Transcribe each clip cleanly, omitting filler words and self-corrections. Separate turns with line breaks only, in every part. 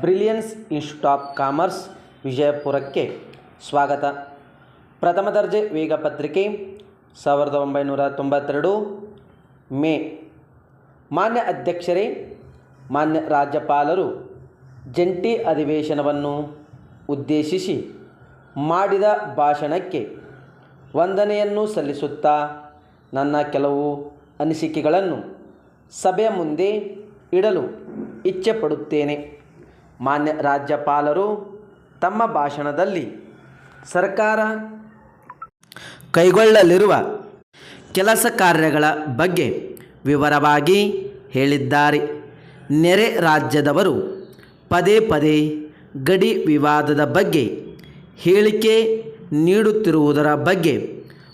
Brilliance institute of commerce ವಿಜಯಪುರಕ್ಕೆ ಸ್ವಾಗತ. ಪ್ರಥಮ ದರ್ಜೆ ವೇಗ ಪತ್ರಿಕೆ 1992 ಮೇ. ಮಾನ್ಯ ಅಧ್ಯಕ್ಷರೇ, ಮಾನ್ಯ ರಾಜ್ಯಪಾಲರು ಜಂಟಿ ಅಧಿವೇಶನವನ್ನು ಉದ್ದೇಶಿಸಿ ಮಾಡಿದ ಭಾಷಣಕ್ಕೆ ವಂದನೆಯನ್ನು ಸಲ್ಲಿಸುತ್ತಾ ನನ್ನ ಕೆಲವು ಅನಿಸಿಕೆಗಳನ್ನು ಸಭೆಯ ಮುಂದೆ ಇಡಲು ಇಚ್ಛೆಪಡುತ್ತೇನೆ. ಮಾನ್ಯ ರಾಜ್ಯಪಾಲರು ತಮ್ಮ ಭಾಷಣದಲ್ಲಿ ಸರ್ಕಾರ ಕೈಗೊಳ್ಳಲಿರುವ ಕೆಲಸ ಕಾರ್ಯಗಳ ಬಗ್ಗೆ ವಿವರವಾಗಿ ಹೇಳಿದ್ದಾರೆ. ನೆರೆ ರಾಜ್ಯದವರು ಪದೇ ಪದೇ ಗಡಿ ವಿವಾದದ ಬಗ್ಗೆ ಹೇಳಿಕೆ ನೀಡುತ್ತಿರುವುದರ ಬಗ್ಗೆ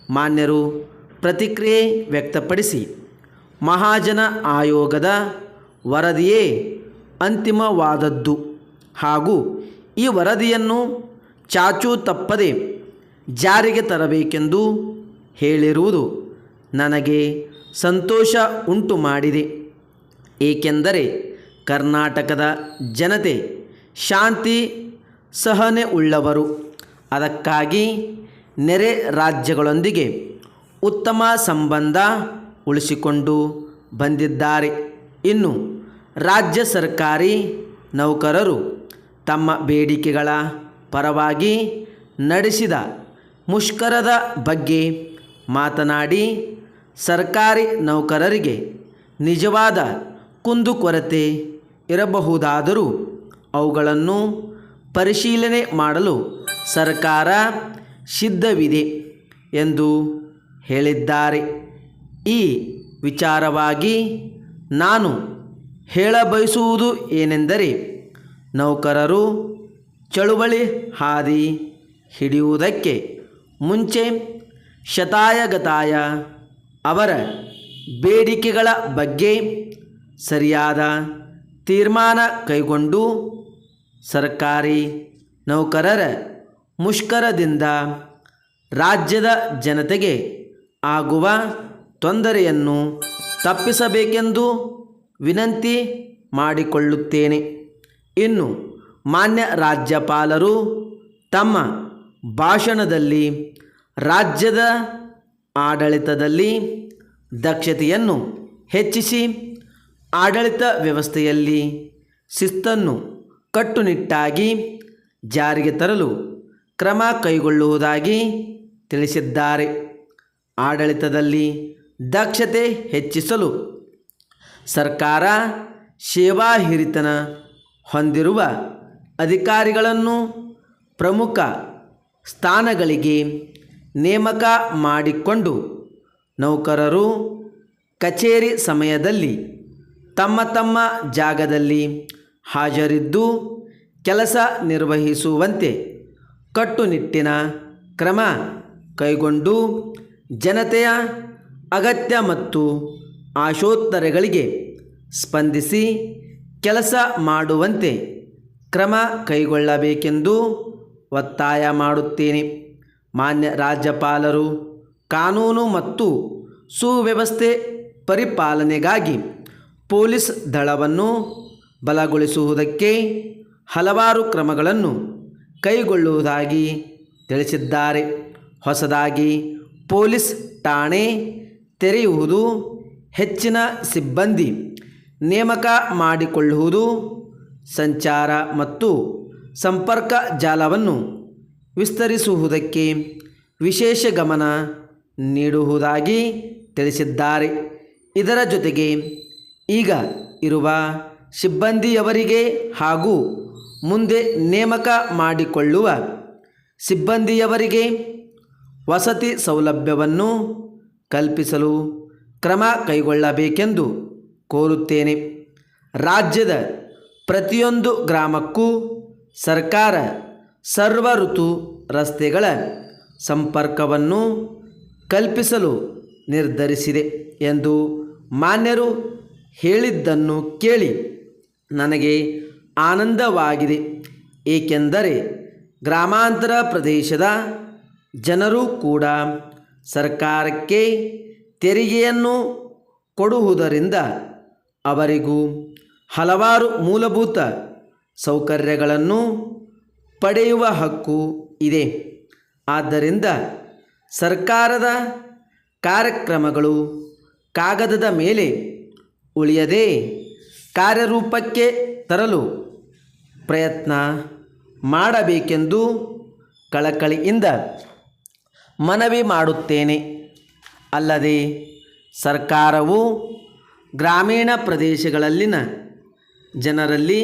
ಮಾನ್ಯರು ಪ್ರತಿಕ್ರಿಯೆ ವ್ಯಕ್ತಪಡಿಸಿ, ಮಹಾಜನ ಆಯೋಗದ ವರದಿಯೇ ಅಂತಿಮವಾದದ್ದು ಹಾಗೂ ಈ ವರದಿಯನ್ನು ಚಾಚೂ ತಪ್ಪದೆ ಜಾರಿಗೆ ತರಬೇಕೆಂದು ಹೇಳಿರುವುದು ನನಗೆ ಸಂತೋಷ ಉಂಟು ಮಾಡಿದೆ. ಏಕೆಂದರೆ ಕರ್ನಾಟಕದ ಜನತೆ ಶಾಂತಿ ಸಹನೆ ಉಳ್ಳವರು. ಅದಕ್ಕಾಗಿ ನೆರೆ ರಾಜ್ಯಗಳೊಂದಿಗೆ ಉತ್ತಮ ಸಂಬಂಧ ಉಳಿಸಿಕೊಂಡು ಬಂದಿದ್ದಾರೆ. ಇನ್ನು ರಾಜ್ಯ ಸರ್ಕಾರಿ ನೌಕರರು ತಮ್ಮ ಬೇಡಿಕೆಗಳ ಪರವಾಗಿ ನಡೆಸಿದ ಮುಷ್ಕರದ ಬಗ್ಗೆ ಮಾತನಾಡಿ, ಸರ್ಕಾರಿ ನೌಕರರಿಗೆ ನಿಜವಾದ ಕುಂದುಕೊರತೆ ಇರಬಹುದಾದರೂ ಅವುಗಳನ್ನು ಪರಿಶೀಲನೆ ಮಾಡಲು ಸರ್ಕಾರ ಸಿದ್ಧವಿದೆ ಎಂದು ಹೇಳಿದ್ದಾರೆ. ಈ ವಿಚಾರವಾಗಿ ನಾನು ಹೇಳಬಯಸುವುದು ಏನೆಂದರೆ, ನೌಕರರು ಚಳುವಳಿ ಹಾದಿ ಹಿಡಿಯುವುದಕ್ಕೆ ಮುಂಚೆ ಶತಾಯಗತಾಯ ಅವರ ಬೇಡಿಕೆಗಳ ಬಗ್ಗೆ ಸರಿಯಾದ ತೀರ್ಮಾನ ಕೈಗೊಂಡು ಸರ್ಕಾರಿ ನೌಕರರ ಮುಷ್ಕರದಿಂದ ರಾಜ್ಯದ ಜನತೆಗೆ ಆಗುವ ತೊಂದರೆಯನ್ನು ತಪ್ಪಿಸಬೇಕೆಂದು ವಿನಂತಿ ಮಾಡಿಕೊಳ್ಳುತ್ತೇನೆ. ಇನ್ನು ಮಾನ್ಯ ರಾಜ್ಯಪಾಲರು ತಮ್ಮ ಭಾಷಣದಲ್ಲಿ ರಾಜ್ಯದ ಆಡಳಿತದಲ್ಲಿ ದಕ್ಷತೆಯನ್ನು ಹೆಚ್ಚಿಸಿ ಆಡಳಿತ ವ್ಯವಸ್ಥೆಯಲ್ಲಿ ಶಿಸ್ತನ್ನು ಕಟ್ಟುನಿಟ್ಟಾಗಿ ಜಾರಿಗೆ ತರಲು ಕ್ರಮ ಕೈಗೊಳ್ಳುವುದಾಗಿ ತಿಳಿಸಿದ್ದಾರೆ. ಆಡಳಿತದಲ್ಲಿ ದಕ್ಷತೆ ಹೆಚ್ಚಿಸಲು ಸರ್ಕಾರ ಸೇವಾ ಹಿರಿತನ ಹೊಂದಿರುವ ಅಧಿಕಾರಿಗಳನ್ನು ಪ್ರಮುಖ ಸ್ಥಾನಗಳಿಗೆ ನೇಮಕ ಮಾಡಿಕೊಂಡು ನೌಕರರು ಕಚೇರಿ ಸಮಯದಲ್ಲಿ ತಮ್ಮ ತಮ್ಮ ಜಾಗದಲ್ಲಿ ಹಾಜರಿದ್ದು ಕೆಲಸ ನಿರ್ವಹಿಸುವಂತೆ ಕಟ್ಟುನಿಟ್ಟಿನ ಕ್ರಮ ಕೈಗೊಂಡು ಜನತೆಯ ಅಗತ್ಯ ಮತ್ತು ಆಶೋತ್ತರಗಳಿಗೆ ಸ್ಪಂದಿಸಿ ಕೆಲಸ ಮಾಡುವಂತೆ ಕ್ರಮ ಕೈಗೊಳ್ಳಬೇಕೆಂದು ಒತ್ತಾಯ ಮಾಡುತ್ತೇನೆ. ಮಾನ್ಯ ರಾಜ್ಯಪಾಲರು ಕಾನೂನು ಮತ್ತು ಸುವ್ಯವಸ್ಥೆ ಪರಿಪಾಲನೆಗಾಗಿ ಪೊಲೀಸ್ ದಳವನ್ನು ಬಲಗೊಳಿಸುವುದಕ್ಕೆ ಹಲವಾರು ಕ್ರಮಗಳನ್ನು ಕೈಗೊಳ್ಳುವುದಾಗಿ ತಿಳಿಸಿದ್ದಾರೆ. ಹೊಸದಾಗಿ ಪೊಲೀಸ್ ಠಾಣೆ ತೆರೆಯುವುದು, ಹೆಚ್ಚಿನ ಸಿಬ್ಬಂದಿ ನೇಮಕ ಮಾಡಿಕೊಳ್ಳುವುದು, ಸಂಚಾರ ಮತ್ತು ಸಂಪರ್ಕ ಜಾಲವನ್ನು ವಿಸ್ತರಿಸುವುದಕ್ಕೆ ವಿಶೇಷ ಗಮನ ನೀಡುವುದಾಗಿ ತಿಳಿಸಿದ್ದಾರೆ. ಇದರ ಜೊತೆಗೆ ಈಗ ಇರುವ ಸಿಬ್ಬಂದಿಯವರಿಗೆ ಹಾಗೂ ಮುಂದೆ ನೇಮಕ ಮಾಡಿಕೊಳ್ಳುವ ಸಿಬ್ಬಂದಿಯವರಿಗೆ ವಸತಿ ಸೌಲಭ್ಯವನ್ನು ಕಲ್ಪಿಸಲು ಕ್ರಮ ಕೈಗೊಳ್ಳಬೇಕೆಂದು ಕೋರುತ್ತೇನೆ. ರಾಜ್ಯದ ಪ್ರತಿಯೊಂದು ಗ್ರಾಮಕ್ಕೂ ಸರ್ಕಾರ ಸರ್ವ ಋತು ರಸ್ತೆಗಳ ಸಂಪರ್ಕವನ್ನು ಕಲ್ಪಿಸಲು ನಿರ್ಧರಿಸಿದೆ ಎಂದು ಮಾನ್ಯರು ಹೇಳಿದ್ದನ್ನು ಕೇಳಿ ನನಗೆ ಆನಂದವಾಗಿದೆ. ಏಕೆಂದರೆ ಗ್ರಾಮಾಂತರ ಪ್ರದೇಶದ ಜನರು ಕೂಡ ಸರ್ಕಾರಕ್ಕೆ ತೆರಿಗೆಯನ್ನು ಕೊಡುವುದರಿಂದ ಅವರಿಗೂ ಹಲವಾರು ಮೂಲಭೂತ ಸೌಕರ್ಯಗಳನ್ನು ಪಡೆಯುವ ಹಕ್ಕು ಇದೆ. ಆದ್ದರಿಂದ ಸರ್ಕಾರದ ಕಾರ್ಯಕ್ರಮಗಳು ಕಾಗದದ ಮೇಲೆ ಉಳಿಯದೆ ಕಾರ್ಯರೂಪಕ್ಕೆ ತರಲು ಪ್ರಯತ್ನ ಮಾಡಬೇಕೆಂದು ಕಳಕಳಿಯಿಂದ ಮನವಿ ಮಾಡುತ್ತೇನೆ. ಅಲ್ಲದೆ ಸರ್ಕಾರವು ಗ್ರಾಮೀಣ ಪ್ರದೇಶಗಳಲ್ಲಿನ ಜನರಲ್ಲಿ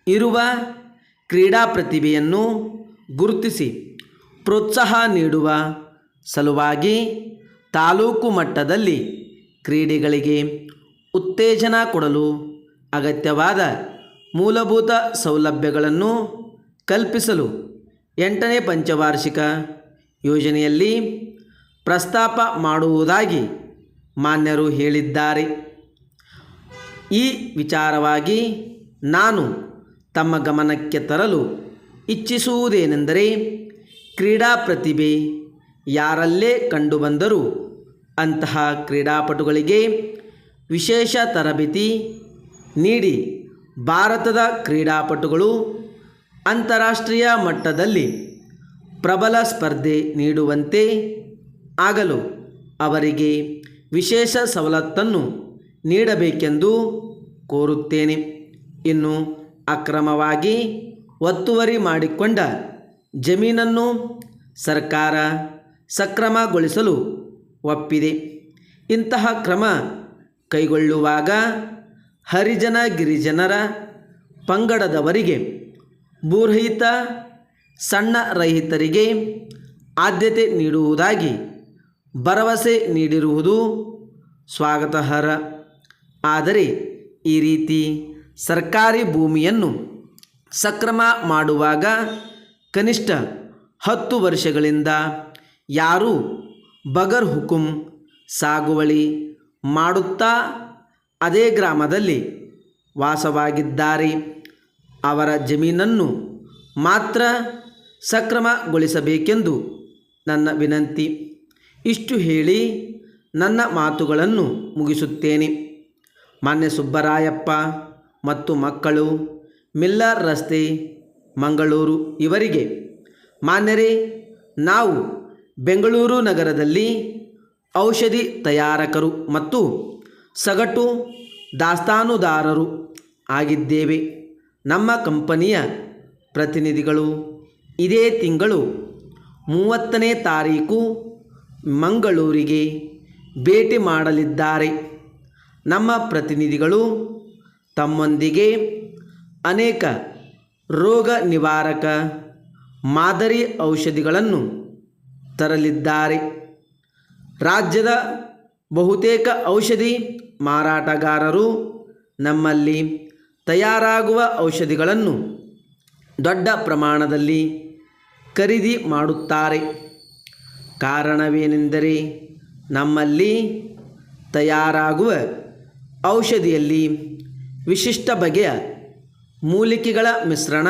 ಇರುವ ಕ್ರೀಡಾ ಪ್ರತಿಭೆಯನ್ನು ಗುರುತಿಸಿ ಪ್ರೋತ್ಸಾಹ ನೀಡುವ ಸಲುವಾಗಿ ತಾಲೂಕು ಮಟ್ಟದಲ್ಲಿ ಕ್ರೀಡೆಗಳಿಗೆ ಉತ್ತೇಜನ ಕೊಡಲು ಅಗತ್ಯವಾದ ಮೂಲಭೂತ ಸೌಲಭ್ಯಗಳನ್ನು ಕಲ್ಪಿಸಲು 8ನೇ ಪಂಚವಾರ್ಷಿಕ ಯೋಜನೆಯಲ್ಲಿ ಪ್ರಸ್ತಾಪ ಮಾಡುವುದಾಗಿ ಮಾನ್ಯರು ಹೇಳಿದ್ದಾರೆ. ಈ ವಿಚಾರವಾಗಿ ನಾನು ತಮ್ಮ ಗಮನಕ್ಕೆ ತರಲು ಇಚ್ಛಿಸುವುದೇನೆಂದರೆ, ಕ್ರೀಡಾ ಪ್ರತಿಭೆ ಯಾರಲ್ಲೇ ಕಂಡುಬಂದರೂ ಅಂತಹ ಕ್ರೀಡಾಪಟುಗಳಿಗೆ ವಿಶೇಷ ತರಬೇತಿ ನೀಡಿ ಭಾರತದ ಕ್ರೀಡಾಪಟುಗಳು ಅಂತಾರಾಷ್ಟ್ರೀಯ ಮಟ್ಟದಲ್ಲಿ ಪ್ರಬಲ ಸ್ಪರ್ಧೆ ನೀಡುವಂತೆ ಆಗಲು ಅವರಿಗೆ ವಿಶೇಷ ಸವಲತ್ತನ್ನು ನೀಡಬೇಕೆಂದು ಕೋರುತ್ತೇನೆ. ಇನ್ನು ಅಕ್ರಮವಾಗಿ ಒತ್ತುವರಿ ಮಾಡಿಕೊಂಡ ಜಮೀನನ್ನು ಸರ್ಕಾರ ಸಕ್ರಮಗೊಳಿಸಲು ಒಪ್ಪಿದೆ. ಇಂತಹ ಕ್ರಮ ಕೈಗೊಳ್ಳುವಾಗ ಹರಿಜನ ಗಿರಿಜನರ ಪಂಗಡದವರಿಗೆ, ಭೂರಹಿತ ಸಣ್ಣ ರೈತರಿಗೆ ಆದ್ಯತೆ ನೀಡುವುದಾಗಿ ಭರವಸೆ ನೀಡಿರುವುದು ಸ್ವಾಗತಾರ್ಹ. ಆದರೆ ಈ ರೀತಿ ಸರ್ಕಾರಿ ಭೂಮಿಯನ್ನು ಸಕ್ರಮ ಮಾಡುವಾಗ ಕನಿಷ್ಠ 10 ವರ್ಷಗಳಿಂದ ಯಾರು ಬಗರ್ ಹುಕುಂ ಸಾಗುವಳಿ ಮಾಡುತ್ತಾ ಅದೇ ಗ್ರಾಮದಲ್ಲಿ ವಾಸವಾಗಿದ್ದಾರೆ ಅವರ ಜಮೀನನ್ನು ಮಾತ್ರ ಸಕ್ರಮಗೊಳಿಸಬೇಕೆಂದು ನನ್ನ ವಿನಂತಿ. ಇಷ್ಟು ಹೇಳಿ ನನ್ನ ಮಾತುಗಳನ್ನು ಮುಗಿಸುತ್ತೇನೆ. ಮಾನ್ಯ ಸುಬ್ಬರಾಯಪ್ಪ ಮತ್ತು ಮಕ್ಕಳು, ಮಿಲ್ಲರ್ ರಸ್ತೆ, ಮಂಗಳೂರು ಇವರಿಗೆ, ಮಾನ್ಯರೇ, ನಾವು ಬೆಂಗಳೂರು ನಗರದಲ್ಲಿ ಔಷಧಿ ತಯಾರಕರು ಮತ್ತು ಸಗಟು ದಾಸ್ತಾನುದಾರರು ಆಗಿದ್ದೇವೆ. ನಮ್ಮ ಕಂಪನಿಯ ಪ್ರತಿನಿಧಿಗಳು ಇದೇ ತಿಂಗಳು 30ನೇ ತಾರೀಕು ಮಂಗಳೂರಿಗೆ ಭೇಟಿ ಮಾಡಲಿದ್ದಾರೆ. ನಮ್ಮ ಪ್ರತಿನಿಧಿಗಳು ತಮ್ಮೊಂದಿಗೆ ಅನೇಕ ರೋಗ ನಿವಾರಕ ಮಾದರಿ ಔಷಧಿಗಳನ್ನು ತರಲಿದ್ದಾರೆ. ರಾಜ್ಯದ ಬಹುತೇಕ ಔಷಧಿ ಮಾರಾಟಗಾರರು ನಮ್ಮಲ್ಲಿ ತಯಾರಾಗುವ ಔಷಧಿಗಳನ್ನು ದೊಡ್ಡ ಪ್ರಮಾಣದಲ್ಲಿ ಖರೀದಿ ಮಾಡುತ್ತಾರೆ. ಕಾರಣವೇನೆಂದರೆ, ನಮ್ಮಲ್ಲಿ ತಯಾರಾಗುವ ಔಷಧಿಯಲ್ಲಿ ವಿಶಿಷ್ಟ ಬಗೆಯ ಮೂಲಿಕೆಗಳ ಮಿಶ್ರಣ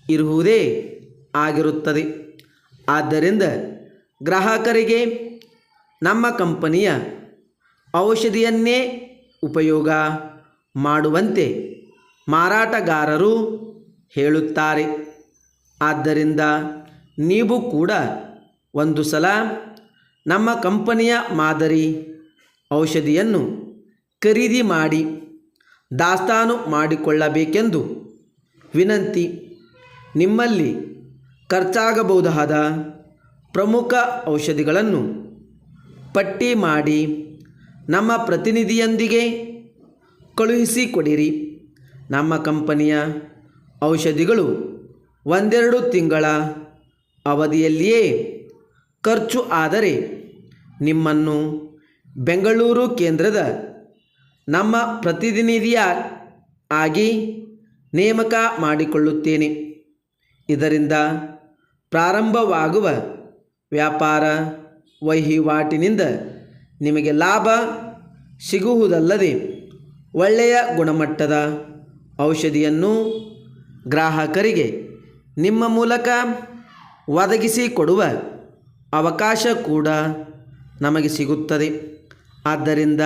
ಇರುವುದೇ ಆಗಿರುತ್ತದೆ. ಆದ್ದರಿಂದ ಗ್ರಾಹಕರಿಗೆ ನಮ್ಮ ಕಂಪನಿಯ ಔಷಧಿಯನ್ನೇ ಉಪಯೋಗ ಮಾಡುವಂತೆ ಮಾರಾಟಗಾರರು ಹೇಳುತ್ತಾರೆ. ಆದ್ದರಿಂದ ನೀವು ಕೂಡ ಒಂದು ಸಲ ನಮ್ಮ ಕಂಪನಿಯ ಮಾದರಿ ಔಷಧಿಯನ್ನು ಖರೀದಿ ಮಾಡಿ ದಾಸ್ತಾನು ಮಾಡಿಕೊಳ್ಳಬೇಕೆಂದು ವಿನಂತಿ. ನಿಮ್ಮಲ್ಲಿ ಖರ್ಚಾಗಬಹುದಾದ ಪ್ರಮುಖ ಔಷಧಿಗಳನ್ನು ಪಟ್ಟಿ ಮಾಡಿ ನಮ್ಮ ಪ್ರತಿನಿಧಿಯೊಂದಿಗೆ ಕಳುಹಿಸಿಕೊಡಿರಿ. ನಮ್ಮ ಕಂಪನಿಯ ಔಷಧಿಗಳು 1-2 ತಿಂಗಳ ಅವಧಿಯಲ್ಲಿಯೇ ಖರ್ಚು ಆದರೆ ನಿಮ್ಮನ್ನು ಬೆಂಗಳೂರು ಕೇಂದ್ರದ ನಮ್ಮ ಪ್ರತಿನಿಧಿಯಾಗಿ ನೇಮಕ ಮಾಡಿಕೊಳ್ಳುತ್ತೇನೆ. ಇದರಿಂದ ಪ್ರಾರಂಭವಾಗುವ ವ್ಯಾಪಾರ ವಹಿವಾಟಿನಿಂದ ನಿಮಗೆ ಲಾಭ ಸಿಗುವುದಲ್ಲದೆ ಒಳ್ಳೆಯ ಗುಣಮಟ್ಟದ ಔಷಧಿಯನ್ನು ಗ್ರಾಹಕರಿಗೆ ನಿಮ್ಮ ಮೂಲಕ ಒದಗಿಸಿಕೊಡುವ ಅವಕಾಶ ಕೂಡ ನಮಗೆ ಸಿಗುತ್ತದೆ. ಆದ್ದರಿಂದ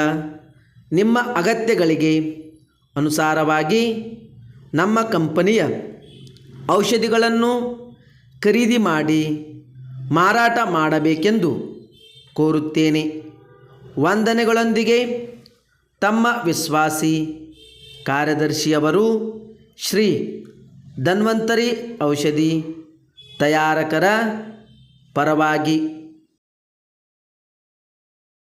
ನಿಮ್ಮ ಅಗತ್ಯಗಳಿಗೆ ಅನುಸಾರವಾಗಿ ನಮ್ಮ ಕಂಪನಿಯ ಔಷಧಿಗಳನ್ನು ಖರೀದಿ ಮಾಡಿ ಮಾರಾಟ ಮಾಡಬೇಕೆಂದು ಕೋರುತ್ತೇನೆ. ವಂದನೆಗಳೊಂದಿಗೆ ತಮ್ಮ ವಿಶ್ವಾಸಿ ಕಾರ್ಯದರ್ಶಿಯವರು, ಶ್ರೀ ಧನ್ವಂತರಿ ಔಷಧಿ ತಯಾರಕರ ಪರವಾಗಿ.